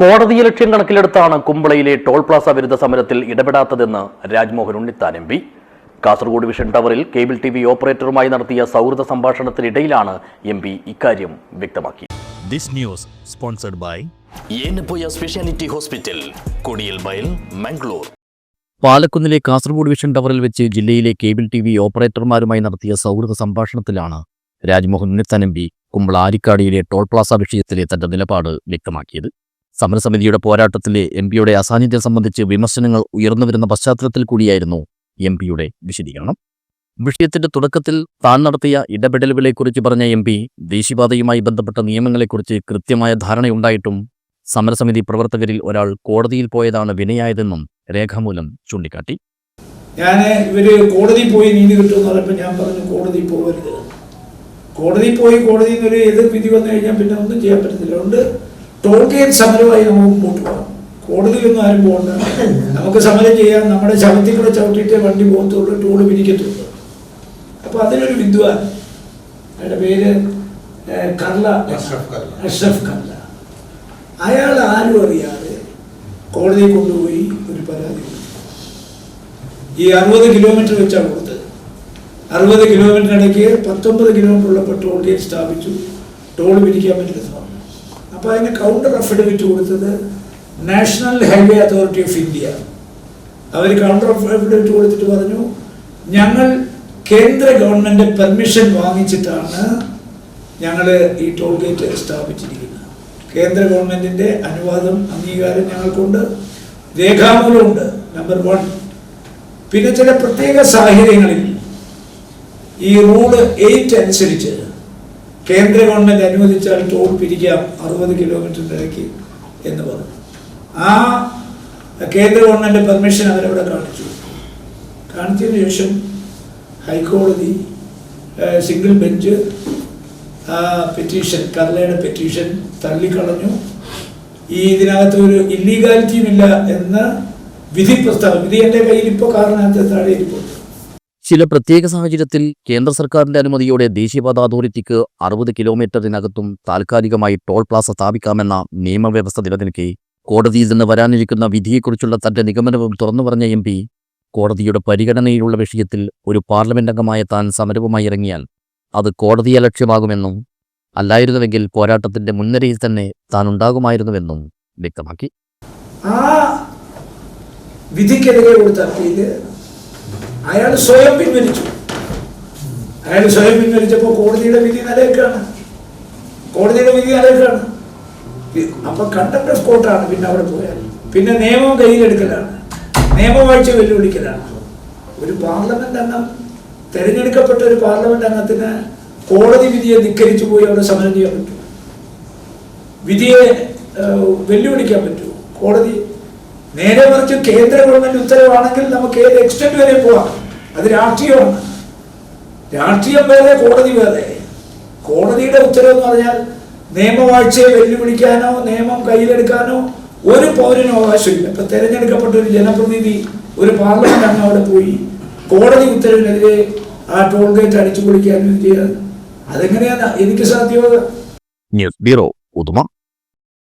കോടതിയെ ലക്ഷ്യം കണക്കിലെടുത്താണ് കുമ്പളയിലെ ടോൾ പ്ലാസ വിരുദ്ധ സമരത്തിൽ ഇടപെടാത്തതെന്ന് Rajmohan Unnithan M P. Kasaragod vision ടവറിൽ കേബിൾ ടിവി ഓപ്പറേറ്ററുമായി നടത്തിയ സൗഹൃദ സംഭാഷണത്തിനിടയിലാണ് എം പി ഇക്കാര്യം വ്യക്തമാക്കിയത്. This news sponsored by speciality hospital, Kodialbail, Mangalore. പാലക്കുന്നിലെ കാസർഗോഡ് വിഷൻ ടവറിൽ വെച്ച് ജില്ലയിലെ കേബിൾ ടിവി ഓപ്പറേറ്റർമാരുമായി നടത്തിയ സൗഹൃദ സംഭാഷണത്തിലാണ് രാജ്മോഹൻ ഉണ്ണിത്താൻ എം പി കുമ്പള ആരിക്കാടിയിലെ ടോൾ പ്ലാസ വിഷയത്തിലെ തന്റെ നിലപാട് വ്യക്തമാക്കിയത്. സമരസമിതിയുടെ പോരാട്ടത്തിലെ എം പിയുടെ അസാന്നിധ്യം സംബന്ധിച്ച് വിമർശനങ്ങൾ ഉയർന്നുവരുന്ന പശ്ചാത്തലത്തിൽ കൂടിയായിരുന്നു എം പിയുടെ വിശദീകരണം. വിഷയത്തിന്റെ തുടക്കത്തിൽ താൻ നടത്തിയ ഇടപെടലുകളെക്കുറിച്ച് പറഞ്ഞ എം പി ദേശീയപാതയുമായി ബന്ധപ്പെട്ട നിയമങ്ങളെക്കുറിച്ച് കൃത്യമായ ധാരണയുണ്ടായിട്ടും സമരസമിതി പ്രവർത്തകരിൽ ഒരാൾ കോടതിയിൽ പോയതാണ് വിനയായതെന്നും രേഖാമൂലം ചൂണ്ടിക്കാട്ടി. ഇവര് കോടതി പോയി നീതി കിട്ടുമെന്ന് പറഞ്ഞപ്പോൾ ഞാൻ പറഞ്ഞു കോടതി പോകരുത്. കോടതിയിൽ നിന്നൊരു എതിർ വിധി വന്നു കഴിഞ്ഞാൽ പിന്നെ ഒന്നും ചെയ്യാൻ പറ്റത്തില്ല. അതുകൊണ്ട് ടോൾ ഗേറ്റ് സമരമായി നമുക്ക് മുമ്പോട്ട് പോകാം. കോടതിയിലൊന്നും ആരും പോകണ്ട, നമുക്ക് സമരം ചെയ്യാൻ. നമ്മുടെ ശവത്തിൽ കൂടെ ചവിട്ടിയിട്ടേ വണ്ടി പോകത്തുള്ളൂ, ടോൾ പിരിക്കത്തുള്ളൂ. അപ്പോൾ അതിനൊരു വിദ്വാൻ, അയാളുടെ പേര് അഷ്റഫ് കർല, അയാൾ ആരും അറിയാതെ കോടതിയിൽ കൊണ്ടുപോയി ഒരു പരാതി കൊടുത്തു. ഈ 60 കിലോമീറ്റർ വെച്ചാണ് കൊടുത്തത്. 60 കിലോമീറ്ററിനിടയ്ക്ക് 19 കിലോമീറ്റർ ഉള്ളപ്പോൾ ടോൾ ഗേറ്റ് സ്ഥാപിച്ചു, ടോൾ പിരിക്കാൻ പറ്റില്ല. അപ്പോൾ അതിന് കൗണ്ടർ അഫിഡവിറ്റ് കൊടുത്തത് National Highway Authority of India. അവർ കൗണ്ടർ അഫിഡവിറ്റ് കൊടുത്തിട്ട് പറഞ്ഞു, ഞങ്ങൾ കേന്ദ്ര ഗവൺമെൻറ് പെർമിഷൻ വാങ്ങിച്ചിട്ടാണ് ഞങ്ങൾ ഈ ടോൾ ഗേറ്റ് സ്ഥാപിച്ചിരിക്കുന്നത്. കേന്ദ്ര ഗവൺമെൻറ്റിൻ്റെ അനുവാദം, അംഗീകാരം ഞങ്ങൾക്കുണ്ട്, രേഖാമൂലമുണ്ട്. നമ്പർ 1. പിന്നെ ചില പ്രത്യേക സാഹചര്യങ്ങളിൽ ഈ റൂള് 8 അനുസരിച്ച് കേന്ദ്ര ഗവൺമെൻറ് അനുവദിച്ചാൽ ടോൾ പിരിക്കാം 60 കിലോമീറ്ററിൻ്റെ ഇടയ്ക്ക് എന്ന് പറഞ്ഞു. ആ കേന്ദ്ര ഗവൺമെൻറ് പെർമിഷൻ അവരവിടെ കാണിച്ചതിന് ശേഷം ഹൈക്കോടതി സിംഗിൾ ബെഞ്ച് പെറ്റീഷൻ, കർലയുടെ പെറ്റീഷൻ തള്ളിക്കളഞ്ഞു. ഇതിനകത്ത് ഒരു ഇല്ലീഗാലിറ്റിയുമില്ല എന്ന് വിധി പ്രസ്താവം. വിധി എൻ്റെ കയ്യിൽ ഇപ്പോൾ കാരണത്തെ താഴെ ഇരിപ്പുണ്ട്. ചില പ്രത്യേക സാഹചര്യത്തിൽ കേന്ദ്ര സർക്കാരിന്റെ അനുമതിയോടെ ദേശീയപാത അതോറിറ്റിക്ക് 60 കിലോമീറ്ററിനകത്തും താൽക്കാലികമായി ടോൾ പ്ലാസ സ്ഥാപിക്കാമെന്ന നിയമവ്യവസ്ഥ നിലനിൽക്കെ കോടതിയിൽ നിന്ന് വരാനിരിക്കുന്ന വിധിയെക്കുറിച്ചുള്ള തന്റെ നിഗമനവും തുറന്നു പറഞ്ഞ എം പി, കോടതിയുടെ പരിഗണനയിലുള്ള വിഷയത്തിൽ ഒരു പാർലമെന്റ് അംഗമായ താൻ സമരവുമായി ഇറങ്ങിയാൽ അത് കോടതിയെ ലക്ഷ്യമാകുമെന്നും അല്ലായിരുന്നുവെങ്കിൽ പോരാട്ടത്തിന്റെ മുൻനിരയിൽ തന്നെ താൻ ഉണ്ടാകുമായിരുന്നുവെന്നും വ്യക്തമാക്കി. ആ വിധിക്കെതിരെ കൊടുത്ത അപ്പീല് അയാൾ സ്വയം പിൻവലിച്ചപ്പോൾ കോടതിയുടെ വിധി നിലനിൽക്കുകയാണ്. അപ്പൊ കണ്ടംപ്റ്റ് ഓഫ് കോർട്ടാണ്. പിന്നെ അവിടെ പോയാൽ പിന്നെ നിയമം കയ്യിലെടുക്കലാണ്, നിയമവാഴ്ച വെല്ലുവിളിക്കലാണ്. ഒരു പാർലമെന്റ് അംഗം, തെരഞ്ഞെടുക്കപ്പെട്ട ഒരു പാർലമെന്റ് അംഗത്തിന് കോടതി വിധിയെ ധിക്കരിച്ചു പോയി അവിടെ സമരം ചെയ്യാൻ പറ്റൂ? വിധിയെ വെല്ലുവിളിക്കാൻ പറ്റൂ? കോടതി നേരെ മറിച്ച് കേന്ദ്ര ഗവൺമെന്റ് ഉത്തരവാണെങ്കിൽ നമുക്ക് ഏത് എക്സ്റ്റെന്റ് വരെ പോവാം. അത് രാഷ്ട്രീയമാണ്. രാഷ്ട്രീയം വേറെ, കോടതി വേറെ. കോടതിയുടെ ഉത്തരവെന്ന് പറഞ്ഞാൽ നിയമവാഴ്ചയെ വെല്ലുവിളിക്കാനോ നിയമം കയ്യിലെടുക്കാനോ ഒരു പൗരനും അവകാശമില്ല. ഇപ്പൊ തെരഞ്ഞെടുക്കപ്പെട്ട ഒരു ജനപ്രതിനിധി, ഒരു പാർലമെന്റ് അംഗം അവിടെ പോയി കോടതി ഉത്തരവിനെതിരെ ആ ടോൾ ഗേറ്റ് അടിച്ചു പൊളിക്കാൻ ചെയ്യാൻ അതെങ്ങനെയാണ് എനിക്ക് സാധ്യമാകുക? News bureau, Uduma.